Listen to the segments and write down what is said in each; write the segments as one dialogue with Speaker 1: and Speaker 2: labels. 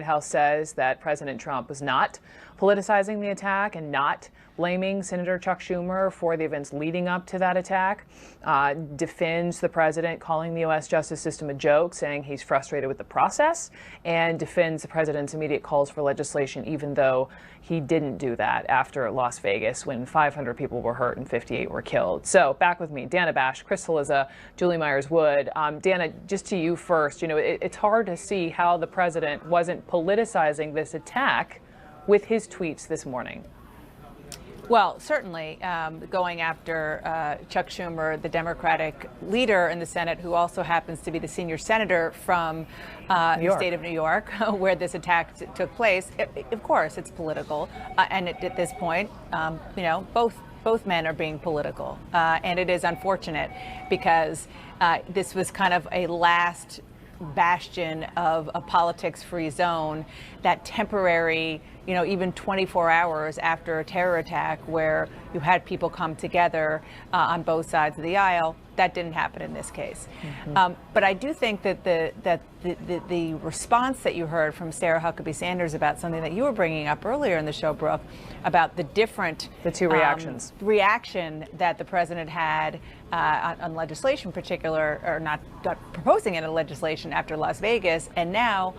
Speaker 1: White House says that President Trump was not politicizing the attack and not blaming Senator Chuck Schumer for the events leading up to that attack, defends the president calling the U.S. justice system a joke, saying he's frustrated with the process, and defends the president's immediate calls for legislation, even though he didn't do that after Las Vegas when 500 people were hurt and 58 were killed. So back with me, Dana Bash, Kristi Liza, Julie Myers-Wood. Dana, just to you first, it's hard to see how the president wasn't politicizing this attack with his tweets this morning.
Speaker 2: Well, certainly going after Chuck Schumer, the Democratic leader in the Senate, who also happens to be the senior senator from the state of New York, where this attack took place. Of course, it's political. And at this point, both men are being political. And it is unfortunate because this was kind of a last bastion of a politics-free zone, that temporary, even 24 hours after a terror attack where you had people come together on both sides of the aisle. That didn't happen in this case. Mm-hmm. But I do think that the response that you heard from Sarah Huckabee Sanders about something that you were bringing up earlier in the show, Brooke, about the two reactions. Reaction that the president had on legislation, particular, or not proposing any legislation after Las Vegas, and now,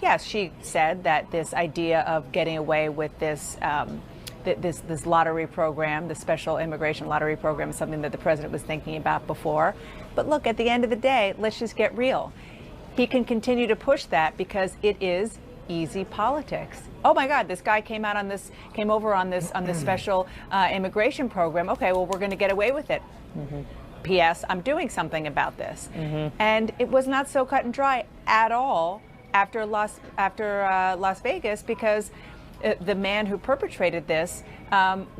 Speaker 2: yes, she said that this idea of getting away with this this lottery program, the special immigration lottery program, is something that the president was thinking about before. But look, at the end of the day, let's just get real. He can continue to push that because it is easy politics. Oh my God, this guy came over on this special immigration program. Okay, well, we're going to get away with it. Mm-hmm. P.S. I'm doing something about this. Mm-hmm. And it was not so cut and dry at all after Las Vegas, because the man who perpetrated this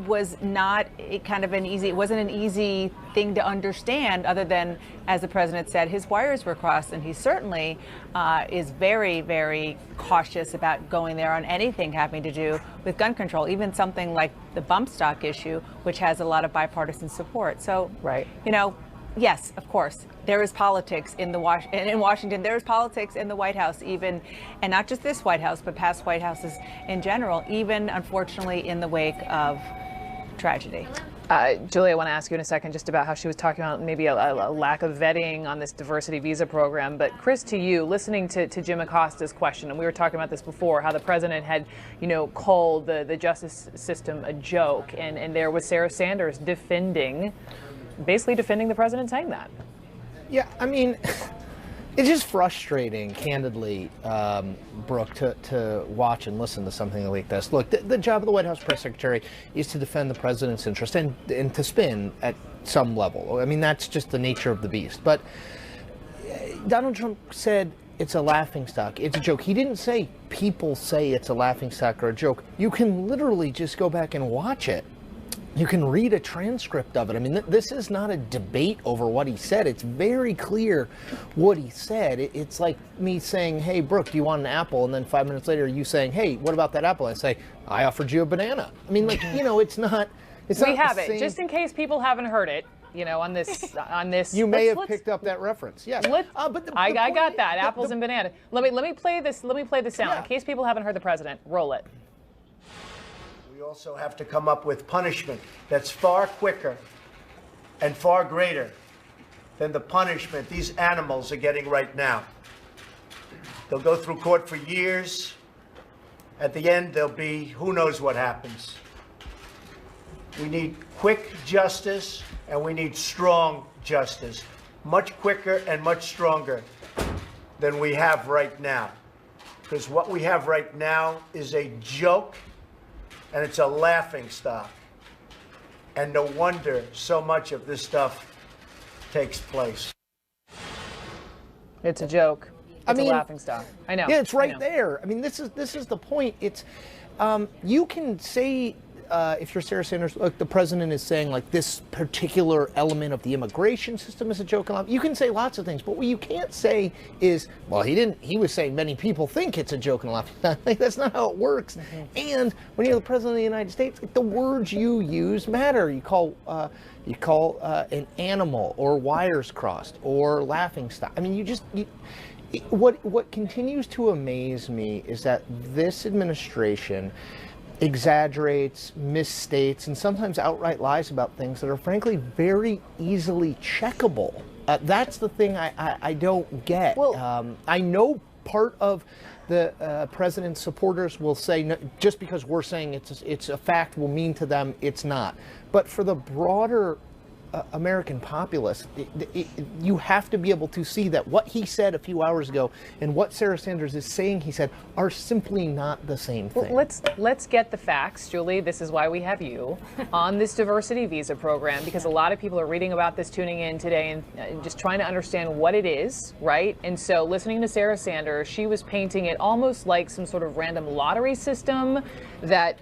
Speaker 2: was not it wasn't an easy thing to understand, other than, as the president said, his wires were crossed. And he certainly is very, very cautious about going there on anything having to do with gun control, even something like the bump stock issue, which has a lot of bipartisan support. So, right. Yes, of course, there is politics in Washington. There is politics in the White House, even, and not just this White House, but past White Houses in general, even, unfortunately, in the wake of tragedy.
Speaker 1: Julie, I want to ask you in a second just about how she was talking about maybe a lack of vetting on this diversity visa program. But Chris, to you, listening to Jim Acosta's question, and we were talking about this before, how the president had, called the justice system a joke, and there was Sarah Sanders basically defending the president saying that.
Speaker 3: Yeah, it's just frustrating, candidly, Brooke, to watch and listen to something like this. Look, the job of the White House press secretary is to defend the president's interest and to spin at some level. That's just the nature of the beast. But Donald Trump said it's a laughingstock. It's a joke. He didn't say people say it's a laughingstock or a joke. You can literally just go back and watch it. You can read a transcript of it. This is not a debate over what he said. It's very clear what he said. It's like me saying, hey, Brooke, do you want an apple? And then 5 minutes later, you saying, hey, what about that apple? I say, I offered you a banana. It's not.
Speaker 1: We have it. Just in case people haven't heard it, on this.
Speaker 3: You may have picked up that reference. Yes.
Speaker 1: I got that. Apples and bananas. Let me play this. Let me play the sound in case people haven't heard the president. Roll it.
Speaker 4: We also have to come up with punishment that's far quicker and far greater than the punishment these animals are getting right now. They'll go through court for years. At the end, there'll be who knows what happens. We need quick justice, and we need strong justice, much quicker and much stronger than we have right now. Because what we have right now is a joke, and it's a laughingstock. And no wonder so much of this stuff takes place.
Speaker 1: It's a joke. It's a laughingstock. I know.
Speaker 3: Yeah, it's right there. This is the point. It's you can say, if you're Sarah Sanders, look, the president is saying like this particular element of the immigration system is a joke. You can say lots of things, but what you can't say is, well, he was saying many people think it's a joke and a laugh. That's not how it works. Mm-hmm. And when you're the president of the United States, the words you use matter. You call an animal or wires crossed or laughingstock. What continues to amaze me is that this administration exaggerates, misstates, and sometimes outright lies about things that are frankly very easily checkable. That's the thing I don't get. Well, I know part of the president's supporters will say, no, just because we're saying it's a fact will mean to them it's not. But for the broader American populace, you have to be able to see that what he said a few hours ago and what Sarah Sanders is saying he said are simply not the same thing.
Speaker 1: Well, let's get the facts, Julie. This is why we have you on this diversity visa program, because a lot of people are reading about this, tuning in today, and just trying to understand what it is, right? And so listening to Sarah Sanders, she was painting it almost like some sort of random lottery system, that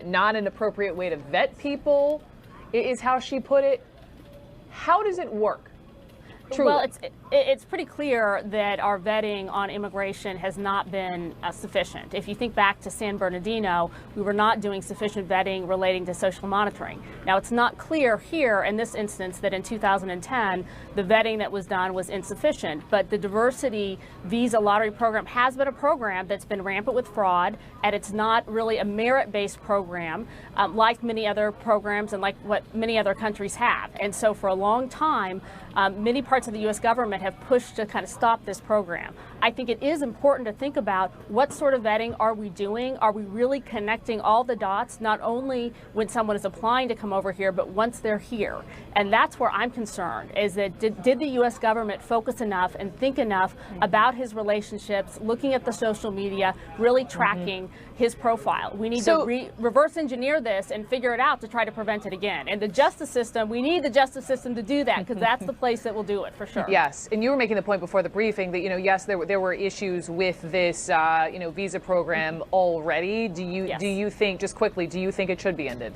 Speaker 1: not an appropriate way to vet people is how she put it. How does it work? Truly.
Speaker 5: Well, it's pretty clear that our vetting on immigration has not been sufficient. If you think back to San Bernardino, we were not doing sufficient vetting relating to social monitoring. Now, it's not clear here in this instance that in 2010, the vetting that was done was insufficient, but the diversity visa lottery program has been a program that's been rampant with fraud, and it's not really a merit-based program like many other programs and like what many other countries have. And so for a long time, many parts of the U.S. government have pushed to kind of stop this program. I think it is important to think about what sort of vetting are we doing? Are we really connecting all the dots, not only when someone is applying to come over here, but once they're here? And that's where I'm concerned, is that did the U.S. government focus enough and think enough about his relationships, looking at the social media, really tracking his profile? We need to reverse engineer this and figure it out to try to prevent it again. And the justice system, we need the justice system to do that, because that's the place that will do it for sure.
Speaker 1: Yes, and you were making the point before the briefing that, yes, there were issues with this, visa program already. Do you think, just quickly, do you think it should be ended?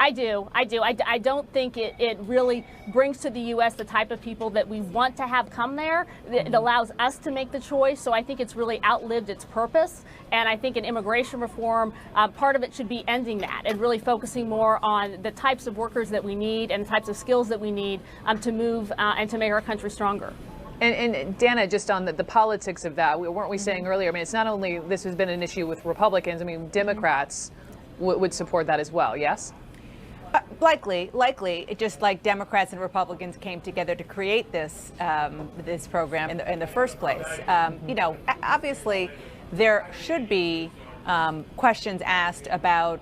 Speaker 5: I do. I don't think it really brings to the U.S. the type of people that we want to have come there. It allows us to make the choice. So I think it's really outlived its purpose. And I think in immigration reform, part of it should be ending that and really focusing more on the types of workers that we need and the types of skills that we need to move and to make our country stronger.
Speaker 1: And Dana, just on the politics of that, weren't we saying earlier, I mean, it's not only this has been an issue with Republicans, I mean, Democrats would support that as well, yes?
Speaker 2: Likely, just like Democrats and Republicans came together to create this this program in the first place. Obviously, there should be questions asked about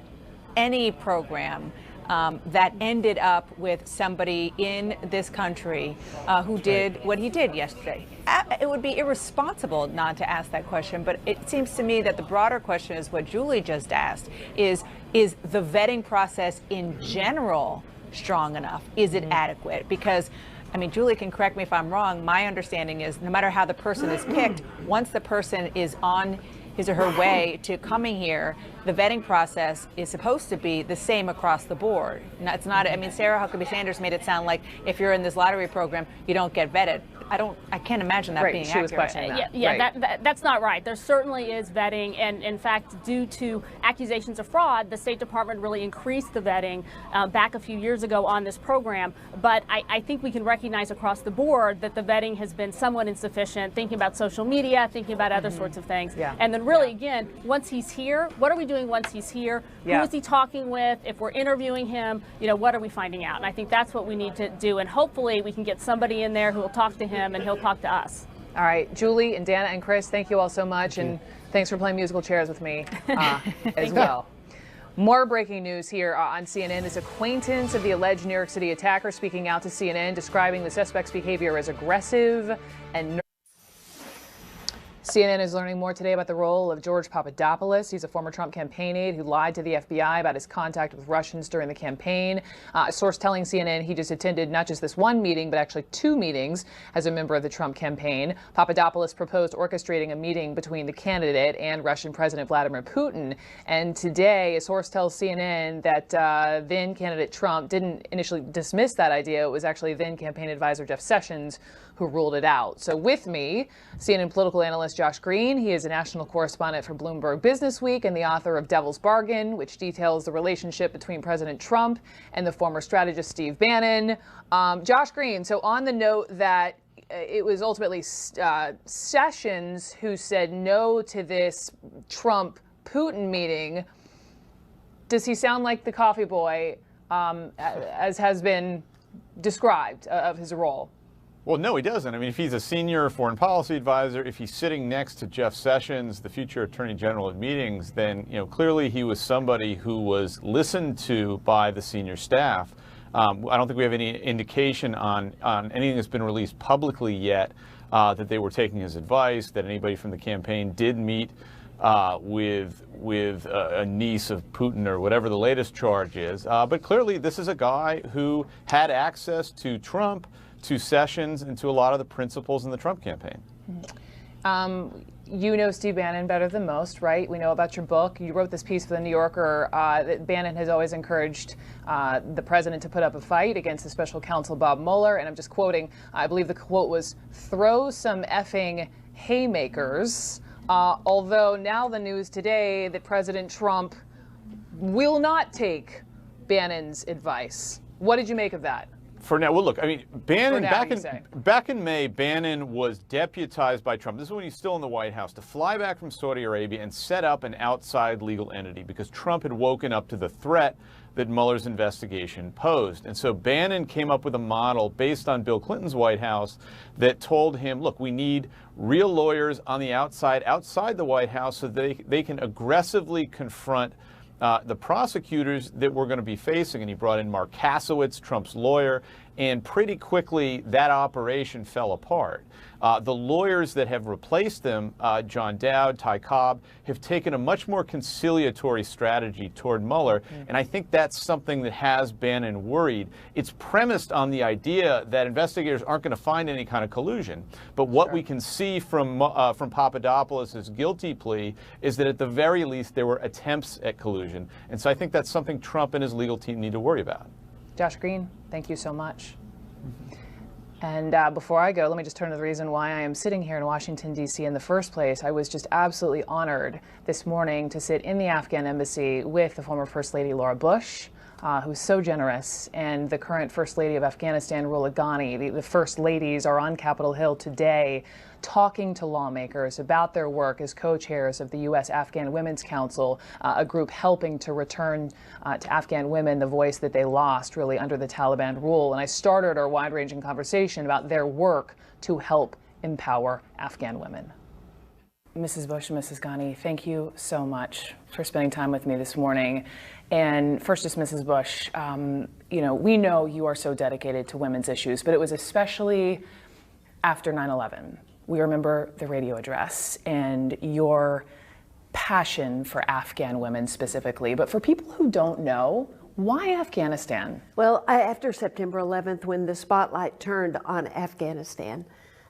Speaker 2: any program that ended up with somebody in this country who did what he did yesterday. It would be irresponsible not to ask that question, but it seems to me that the broader question is what Julie just asked, is the vetting process in general strong enough? Is it adequate? Because, I mean, Julie can correct me if I'm wrong, my understanding is no matter how the person is picked, once the person is on his or her way to coming here, the vetting process is supposed to be the same across the board. Now, it's not, I mean, Sarah Huckabee Sanders made it sound like if you're in this lottery program, you don't get vetted. I can't imagine that being accurate.
Speaker 1: She was questioning that.
Speaker 5: Yeah,
Speaker 1: right.
Speaker 5: That's not right. There certainly is vetting, and in fact, due to accusations of fraud, the State Department really increased the vetting back a few years ago on this program. But I think we can recognize across the board that the vetting has been somewhat insufficient, thinking about social media, thinking about other sorts of things.
Speaker 1: Yeah.
Speaker 5: And then really, again, once he's here, what are we doing once he's here? Who is he talking with? If we're interviewing him, what are we finding out? And I think that's what we need to do. And hopefully we can get somebody in there who will talk to him and he'll talk to us.
Speaker 1: All right, Julie and Dana and Chris, thank you all so much, and thanks for playing musical chairs with me as well. More breaking news here on CNN. This acquaintance of the alleged New York City attacker speaking out to CNN, describing the suspect's behavior as aggressive and CNN is learning more today about the role of George Papadopoulos. He's a former Trump campaign aide who lied to the FBI about his contact with Russians during the campaign. A source telling CNN he just attended not just this one meeting, but actually two meetings as a member of the Trump campaign. Papadopoulos proposed orchestrating a meeting between the candidate and Russian President Vladimir Putin. And today, a source tells CNN that then candidate Trump didn't initially dismiss that idea. It was actually then campaign advisor Jeff Sessions who ruled it out. So with me, CNN political analyst Josh Green. He is a national correspondent for Bloomberg Businessweek and the author of Devil's Bargain, which details the relationship between President Trump and the former strategist Steve Bannon. Josh Green, so on the note that it was ultimately Sessions who said no to this Trump-Putin meeting. Does he sound like the coffee boy, as has been described, of his role?
Speaker 6: Well, no, he doesn't. I mean, if he's a senior foreign policy advisor, if he's sitting next to Jeff Sessions, the future attorney general at meetings, then, clearly he was somebody who was listened to by the senior staff. I don't think we have any indication on anything that's been released publicly yet that they were taking his advice, that anybody from the campaign did meet with a niece of Putin or whatever the latest charge is. But clearly this is a guy who had access to Trump, to Sessions, and to a lot of the principles in the Trump campaign.
Speaker 1: You know Steve Bannon better than most, right? We know about your book. You wrote this piece for The New Yorker that Bannon has always encouraged the president to put up a fight against the special counsel Bob Mueller. And I'm just quoting, I believe the quote was, "Throw some effing haymakers." Although now the news today that President Trump will not take Bannon's advice. What did you make of that?
Speaker 6: For now, well, look, I mean, Bannon,
Speaker 1: now,
Speaker 6: back in May, Bannon was deputized by Trump. This is when he's still in the White House, to fly back from Saudi Arabia and set up an outside legal entity because Trump had woken up to the threat that Mueller's investigation posed. And so Bannon came up with a model based on Bill Clinton's White House that told him, look, we need real lawyers on the outside the White House so they can aggressively confront the prosecutors that we're going to be facing. And he brought in Mark Kasowitz, Trump's lawyer, and pretty quickly that operation fell apart. The lawyers that have replaced them, John Dowd, Ty Cobb, have taken a much more conciliatory strategy toward Mueller, and I think that's something that has Bannon worried. It's premised on the idea that investigators aren't going to find any kind of collusion, but what we can see from Papadopoulos' guilty plea is that at the very least there were attempts at collusion, and so I think that's something Trump and his legal team need to worry about.
Speaker 1: Josh Green, thank you so much. And before I go, let me just turn to the reason why I am sitting here in Washington, D.C. in the first place. I was just absolutely honored this morning to sit in the Afghan embassy with the former First Lady Laura Bush, who's so generous, and the current First Lady of Afghanistan, Rula Ghani. The First Ladies are on Capitol Hill today talking to lawmakers about their work as co-chairs of the U.S. Afghan Women's Council, a group helping to return to Afghan women the voice that they lost really under the Taliban rule. And I started our wide-ranging conversation about their work to help empower Afghan women. Mrs. Bush and Mrs. Ghani, thank you so much for spending time with me this morning. And first, just Mrs. Bush, we know you are so dedicated to women's issues, but it was especially after 9/11. We remember the radio address and your passion for Afghan women specifically. But for people who don't know, why Afghanistan?
Speaker 7: Well, after September 11th, when the spotlight turned on Afghanistan,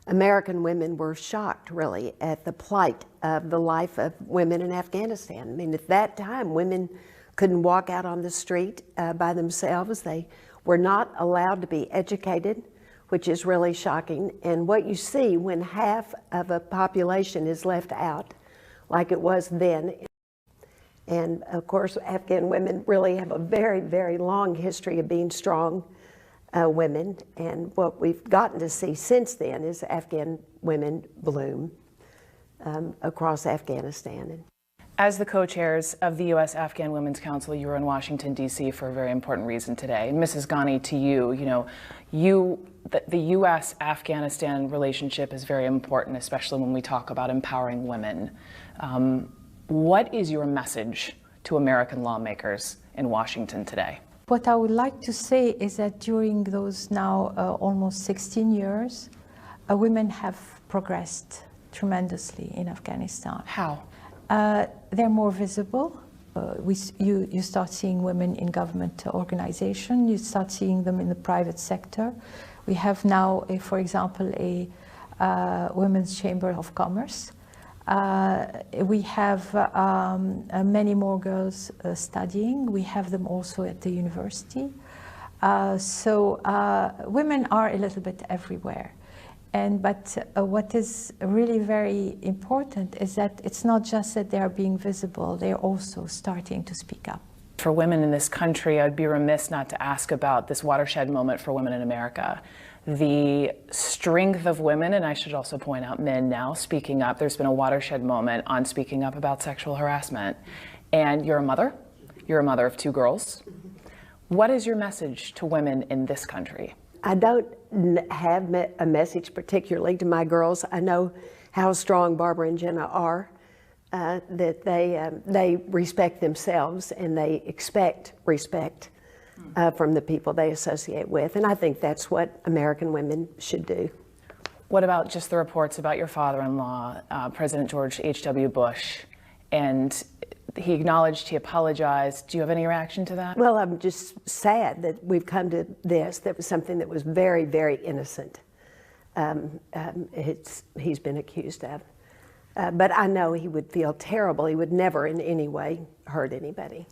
Speaker 7: American women were shocked, really, at the plight of the life of women in Afghanistan. I mean, at that time, women couldn't walk out on the street by themselves. They were not allowed to be educated, which is really shocking. And what you see when half of a population is left out, like it was then. And of course, Afghan women really have a very, very long history of being strong women. And what we've gotten to see since then is Afghan women bloom across Afghanistan.
Speaker 1: As the co-chairs of the U.S. Afghan Women's Council, you were in Washington, D.C. for a very important reason today. Mrs. Ghani, to you, the U.S.-Afghanistan relationship is very important, especially when we talk about empowering women. What is your message to American lawmakers in Washington today?
Speaker 8: What I would like to say is that during those now almost 16 years, women have progressed tremendously in Afghanistan.
Speaker 1: How?
Speaker 8: They're more visible. You start seeing women in government organizations. You start seeing them in the private sector. We have now, for example, a Women's Chamber of Commerce. We have many more girls studying. We have them also at the university. So women are a little bit everywhere. But what is really very important is that it's not just that they are being visible, they're also starting to speak up.
Speaker 1: For women in this country, I'd be remiss not to ask about this watershed moment for women in America. the strength of women, and I should also point out men now, speaking up. There's been a watershed moment on speaking up about sexual harassment. And you're a mother of 2 girls. What is your message to women in this country?
Speaker 7: I don't have a message particularly to my girls. I know how strong Barbara and Jenna are, that they respect themselves and they expect respect from the people they associate with. And I think that's what American women should do.
Speaker 1: What about just the reports about your father-in-law, President George H.W. Bush? And he acknowledged, he apologized. Do you have any reaction to that?
Speaker 7: Well, I'm just sad that we've come to this. That was something that was very, very innocent. He's been accused of. But I know he would feel terrible. He would never in any way hurt anybody.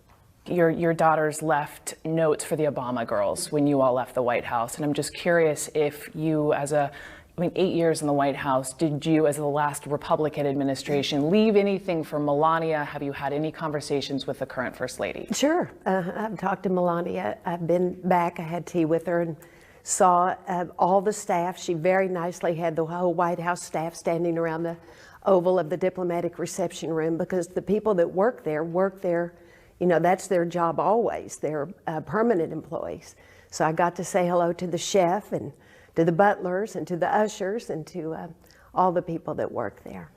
Speaker 1: Your daughters left notes for the Obama girls when you all left the White House. And I'm just curious if you, 8 years in the White House, did you, as the last Republican administration, leave anything for Melania? Have you had any conversations with the current First Lady?
Speaker 7: Sure. I've talked to Melania. I've been back. I had tea with her and saw all the staff. She very nicely had the whole White House staff standing around the oval of the diplomatic reception room, because the people that work there, you know, that's their job always. They're permanent employees. So I got to say hello to the chef and to the butlers and to the ushers and to all the people that work there.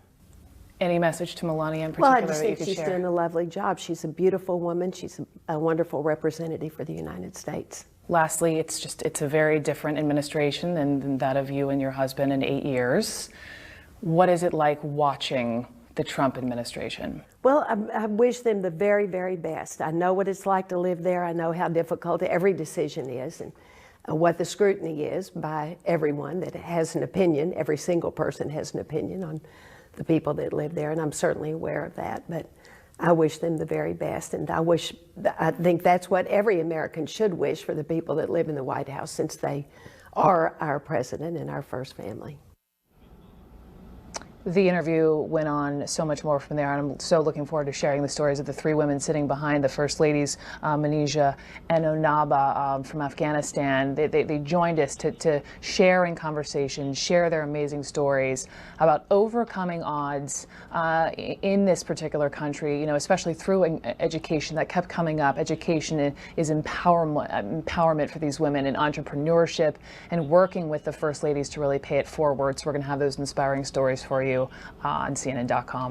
Speaker 1: Any message to Melania in particular?
Speaker 7: Well, I just think she's
Speaker 1: share?
Speaker 7: doing a lovely job. She's a beautiful woman. She's a wonderful representative for the United States.
Speaker 1: Lastly, it's a very different administration than that of you and your husband in 8 years. What is it like watching the Trump administration?
Speaker 7: Well, I wish them the very, very best. I know what it's like to live there. I know how difficult every decision is and what the scrutiny is by everyone that has an opinion. Every single person has an opinion on the people that live there, and I'm certainly aware of that. But I wish them the very best, and I think that's what every American should wish for the people that live in the White House, since they are our president and our first family.
Speaker 1: The interview went on so much more from there, and I'm so looking forward to sharing the stories of the 3 women sitting behind the First Ladies, Manisha and Onaba from Afghanistan. They joined us to share in conversation, share their amazing stories about overcoming odds in this particular country, you know, especially through education. That kept coming up. Education is empowerment for these women, and entrepreneurship, and working with the First Ladies to really pay it forward. So we're going to have those inspiring stories for you on CNN.com.